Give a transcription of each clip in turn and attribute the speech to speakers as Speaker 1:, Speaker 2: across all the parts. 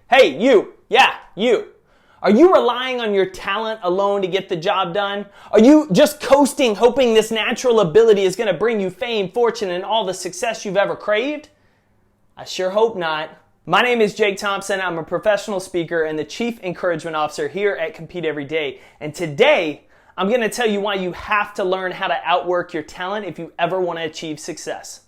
Speaker 1: Hey, you. Yeah, you. Are you relying on your talent alone to get the job done? Are you just coasting, hoping this natural ability is going to bring you fame, fortune, and all the success you've ever craved? I sure hope not. My name is Jake Thompson. I'm a professional speaker and the Chief Encouragement Officer here at Compete Every Day. And today, I'm going to tell you why you have to learn how to outwork your talent if you ever want to achieve success.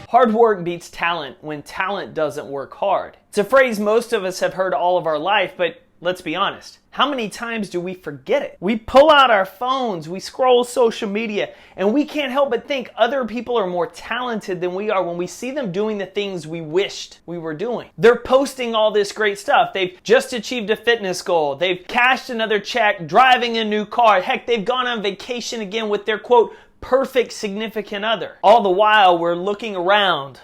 Speaker 1: Hard work beats talent when talent doesn't work hard. It's a phrase most of us have heard all of our life, but let's be honest. How many times do we forget it? We pull out our phones, we scroll social media, and we can't help but think other people are more talented than we are when we see them doing the things we wished we were doing. They're posting all this great stuff. They've just achieved a fitness goal. They've cashed another check, driving a new car. Heck, they've gone on vacation again with their, quote, perfect significant other. All the while, we're looking around,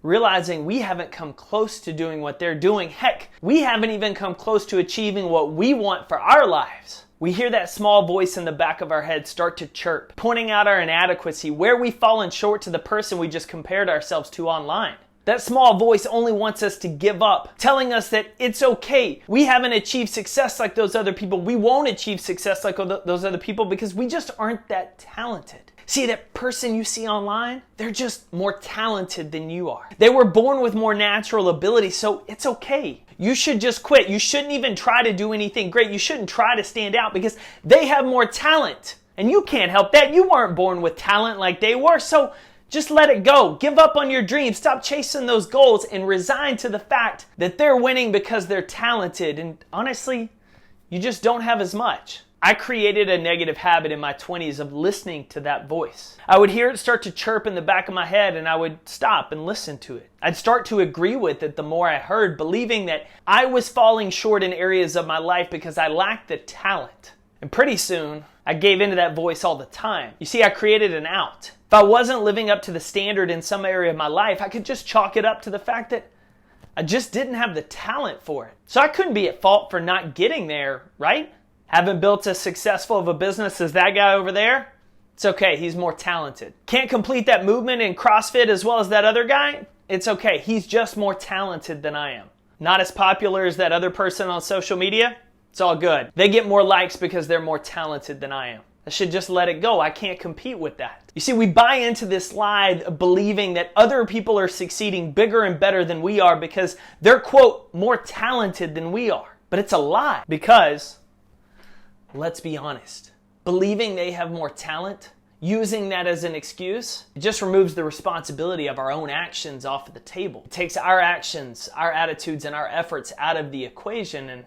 Speaker 1: realizing we haven't come close to doing what they're doing. Heck, we haven't even come close to achieving what we want for our lives. We hear that small voice in the back of our head start to chirp, pointing out our inadequacy, where we've fallen short to the person we just compared ourselves to online. That small voice only wants us to give up, telling us that it's okay. We haven't achieved success like those other people. We won't achieve success like those other people because we just aren't that talented. See, that person you see online, they're just more talented than you are. They were born with more natural ability, so it's okay. You should just quit. You shouldn't even try to do anything great. You shouldn't try to stand out because they have more talent. And you can't help that. You weren't born with talent like they were, so just let it go. Give up on your dreams. Stop chasing those goals and resign to the fact that they're winning because they're talented. And honestly, you just don't have as much. I created a negative habit in my 20s of listening to that voice. I would hear it start to chirp in the back of my head and I would stop and listen to it. I'd start to agree with it the more I heard, believing that I was falling short in areas of my life because I lacked the talent. And pretty soon, I gave into that voice all the time. You see, I created an out. If I wasn't living up to the standard in some area of my life, I could just chalk it up to the fact that I just didn't have the talent for it. So I couldn't be at fault for not getting there, right? Haven't built as successful of a business as that guy over there? It's okay, he's more talented. Can't complete that movement in CrossFit as well as that other guy? It's okay, he's just more talented than I am. Not as popular as that other person on social media? It's all good. They get more likes because they're more talented than I am. I should just let it go. I can't compete with that. You see, we buy into this lie believing that other people are succeeding bigger and better than we are because they're, quote, more talented than we are. But it's a lie because, let's be honest, believing they have more talent, using that as an excuse, it just removes the responsibility of our own actions off of the table. It takes our actions, our attitudes, and our efforts out of the equation, and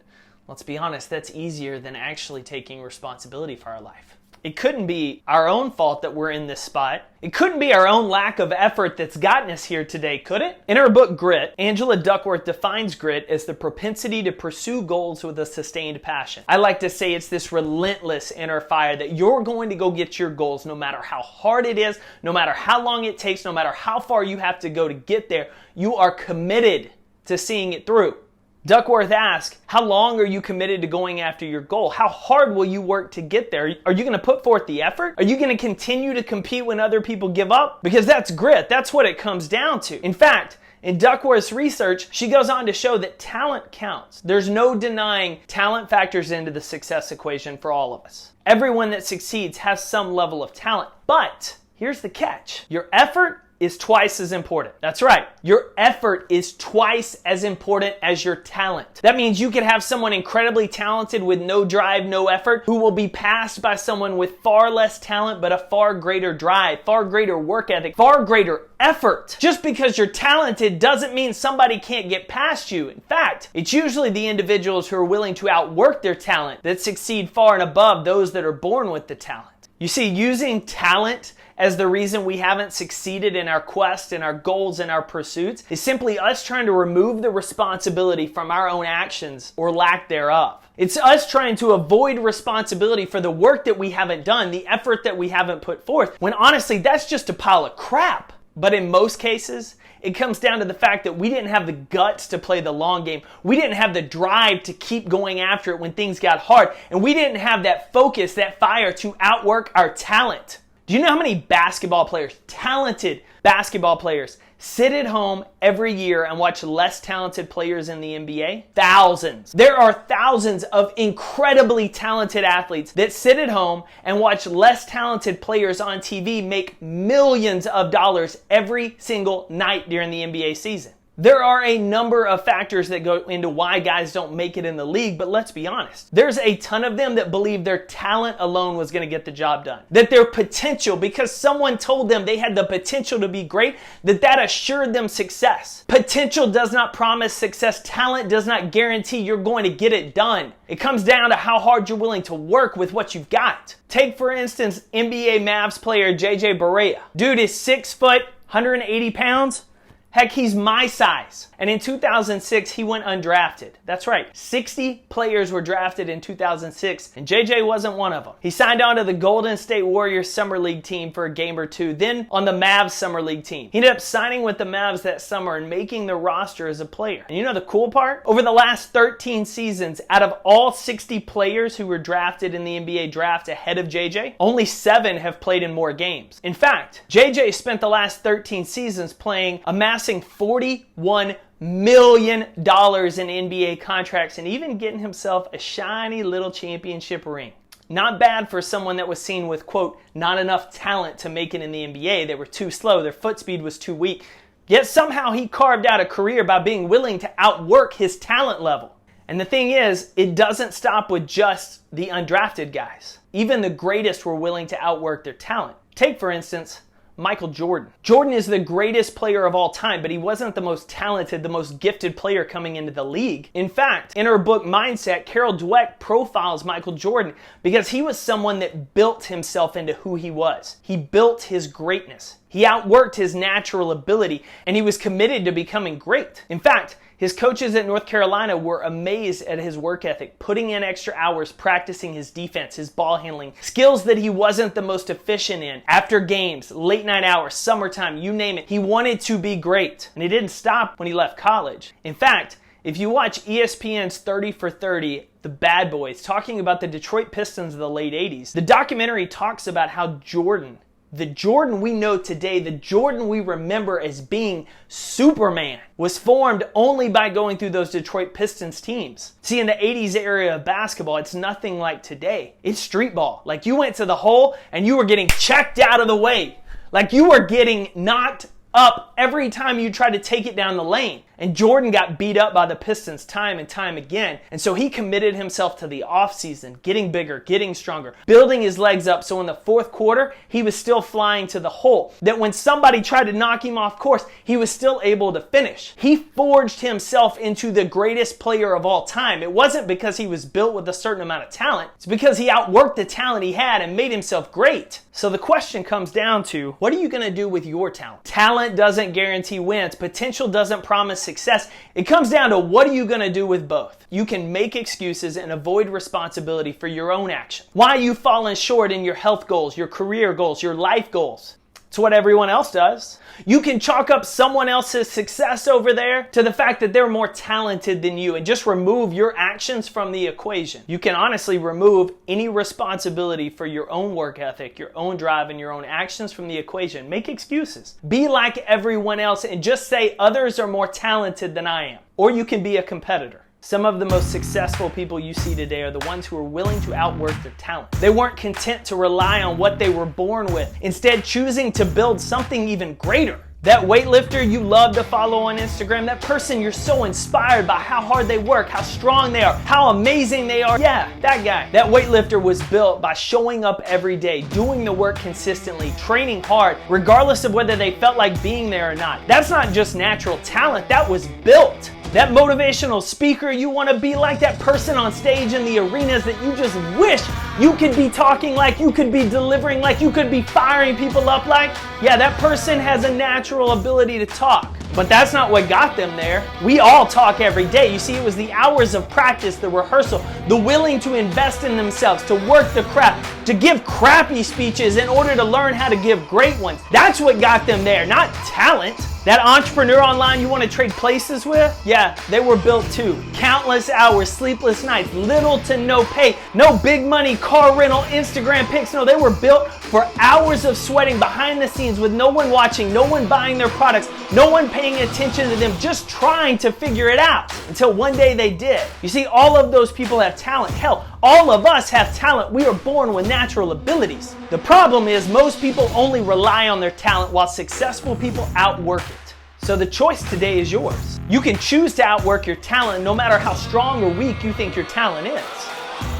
Speaker 1: let's be honest, that's easier than actually taking responsibility for our life. It couldn't be our own fault that we're in this spot. It couldn't be our own lack of effort that's gotten us here today, could it? In her book, Grit, Angela Duckworth defines grit as the propensity to pursue goals with a sustained passion. I like to say it's this relentless inner fire that you're going to go get your goals no matter how hard it is, no matter how long it takes, no matter how far you have to go to get there. You are committed to seeing it through. Duckworth asks, how long are you committed to going after your goal? How hard will you work to get there? Are you going to put forth the effort? Are you going to continue to compete when other people give up? Because that's grit. That's what it comes down to. In fact, in Duckworth's research, she goes on to show that talent counts. There's no denying talent factors into the success equation for all of us. Everyone that succeeds has some level of talent. But here's the catch. Your effort is twice as important. That's right. Your effort is twice as important as your talent. That means you could have someone incredibly talented with no drive, no effort, who will be passed by someone with far less talent, but a far greater drive, far greater work ethic, far greater effort. Just because you're talented doesn't mean somebody can't get past you. In fact, it's usually the individuals who are willing to outwork their talent that succeed far and above those that are born with the talent. You see, using talent as the reason we haven't succeeded in our quest and our goals and our pursuits is simply us trying to remove the responsibility from our own actions or lack thereof. It's us trying to avoid responsibility for the work that we haven't done, the effort that we haven't put forth, when honestly, that's just a pile of crap. But in most cases, it comes down to the fact that we didn't have the guts to play the long game. We didn't have the drive to keep going after it when things got hard. And we didn't have that focus, that fire to outwork our talent. Do you know how many basketball players, talented basketball players, sit at home every year and watch less talented players in the NBA? Thousands. There are thousands of incredibly talented athletes that sit at home and watch less talented players on TV make millions of dollars every single night during the NBA season. There are a number of factors that go into why guys don't make it in the league, but let's be honest. There's a ton of them that believe their talent alone was going to get the job done. That their potential, because someone told them they had the potential to be great, that assured them success. Potential does not promise success. Talent does not guarantee you're going to get it done. It comes down to how hard you're willing to work with what you've got. Take, for instance, NBA Mavs player JJ Barea. Dude is 6 foot, 180 pounds. Heck, he's my size. And in 2006, he went undrafted. That's right. 60 players were drafted in 2006, and JJ wasn't one of them. He signed on to the Golden State Warriors Summer League team for a game or two, then on the Mavs Summer League team. He ended up signing with the Mavs that summer and making the roster as a player. And you know the cool part? Over the last 13 seasons, out of all 60 players who were drafted in the NBA draft ahead of JJ, only 7 have played in more games. In fact, JJ spent the last 13 seasons playing amassing $41 million in NBA contracts and even getting himself a shiny little championship ring. Not bad for someone that was seen with, quote, not enough talent to make it in the NBA. They were too slow. Their foot speed was too weak. Yet somehow he carved out a career by being willing to outwork his talent level. And the thing is, it doesn't stop with just the undrafted guys. Even the greatest were willing to outwork their talent. Take, for instance, Michael Jordan. Jordan is the greatest player of all time, but he wasn't the most talented, the most gifted player coming into the league. In fact, in her book Mindset, Carol Dweck profiles Michael Jordan because he was someone that built himself into who he was. He built his greatness. He outworked his natural ability, and he was committed to becoming great. In fact, his coaches at North Carolina were amazed at his work ethic, putting in extra hours practicing his defense, his ball handling, skills that he wasn't the most efficient in. After games, late night hours, summertime, you name it, he wanted to be great. And he didn't stop when he left college. In fact, if you watch ESPN's 30 for 30, the Bad Boys, talking about the Detroit Pistons of the late 80s, the documentary talks about how Jordan, the Jordan we know today, the Jordan we remember as being Superman, was formed only by going through those Detroit Pistons teams. See, in the 80s era of basketball, it's nothing like today. It's street ball. Like, you went to the hole and you were getting checked out of the way. Like, you were getting knocked up every time you tried to take it down the lane. And Jordan got beat up by the Pistons time and time again. And so he committed himself to the offseason, getting bigger, getting stronger, building his legs up so in the fourth quarter, he was still flying to the hole. That when somebody tried to knock him off course, he was still able to finish. He forged himself into the greatest player of all time. It wasn't because he was built with a certain amount of talent. It's because he outworked the talent he had and made himself great. So the question comes down to, what are you going to do with your talent? Talent doesn't guarantee wins. Potential doesn't promise success. It comes down to, what are you going to do with both? You can make excuses and avoid responsibility for your own actions. Why you've fallen short in your health goals, your career goals, your life goals. It's what everyone else does. You can chalk up someone else's success over there to the fact that they're more talented than you and just remove your actions from the equation. You can honestly remove any responsibility for your own work ethic, your own drive, and your own actions from the equation. Make excuses. Be like everyone else and just say others are more talented than I am. Or you can be a competitor. Some of the most successful people you see today are the ones who are willing to outwork their talent. They weren't content to rely on what they were born with, instead choosing to build something even greater. That weightlifter you love to follow on Instagram, that person you're so inspired by how hard they work, how strong they are, how amazing they are. Yeah, that guy. That weightlifter was built by showing up every day, doing the work consistently, training hard, regardless of whether they felt like being there or not. That's not just natural talent, that was built. That motivational speaker you want to be like, that person on stage in the arenas that you just wish you could be talking like, you could be delivering like, you could be firing people up like. Yeah, that person has a natural ability to talk. But that's not what got them there. We all talk every day. You see, it was the hours of practice, the rehearsal, the willing to invest in themselves, to work the craft, to give crappy speeches in order to learn how to give great ones. That's what got them there, not talent. That entrepreneur online you want to trade places with? Yeah, they were built too. Countless hours, sleepless nights, little to no pay, no big money, car rental, Instagram pics. No, they were built for hours of sweating behind the scenes with no one watching, no one buying their products, no one paying attention to them, just trying to figure it out until one day they did. You see, all of those people have talent. Hell, all of us have talent. We are born with natural abilities. The problem is most people only rely on their talent while successful people outwork it. So the choice today is yours. You can choose to outwork your talent no matter how strong or weak you think your talent is.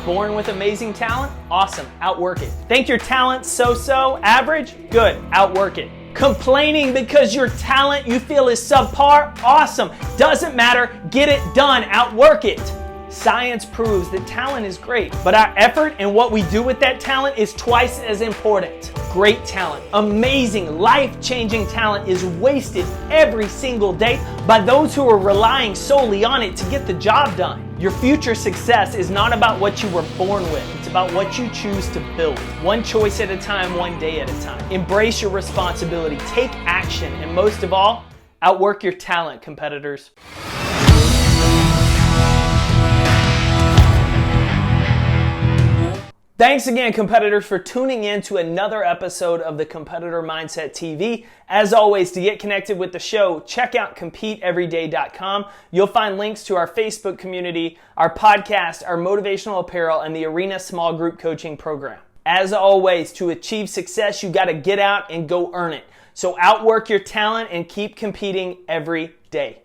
Speaker 1: Born with amazing talent? Awesome, outwork it. Think your talent's so-so, average? Good, outwork it. Complaining because your talent you feel is subpar? Awesome, doesn't matter, get it done, outwork it. Science proves that talent is great, but our effort and what we do with that talent is twice as important. Great talent, amazing, life-changing talent is wasted every single day by those who are relying solely on it to get the job done. Your future success is not about what you were born with. It's about what you choose to build. One choice at a time, one day at a time. Embrace your responsibility, take action, and most of all, outwork your talent, competitors. Thanks again, competitors, for tuning in to another episode of the Competitor Mindset TV. As always, to get connected with the show, check out CompeteEveryday.com. You'll find links to our Facebook community, our podcast, our motivational apparel, and the Arena Small Group Coaching Program. As always, to achieve success, you got to get out and go earn it. So outwork your talent and keep competing every day.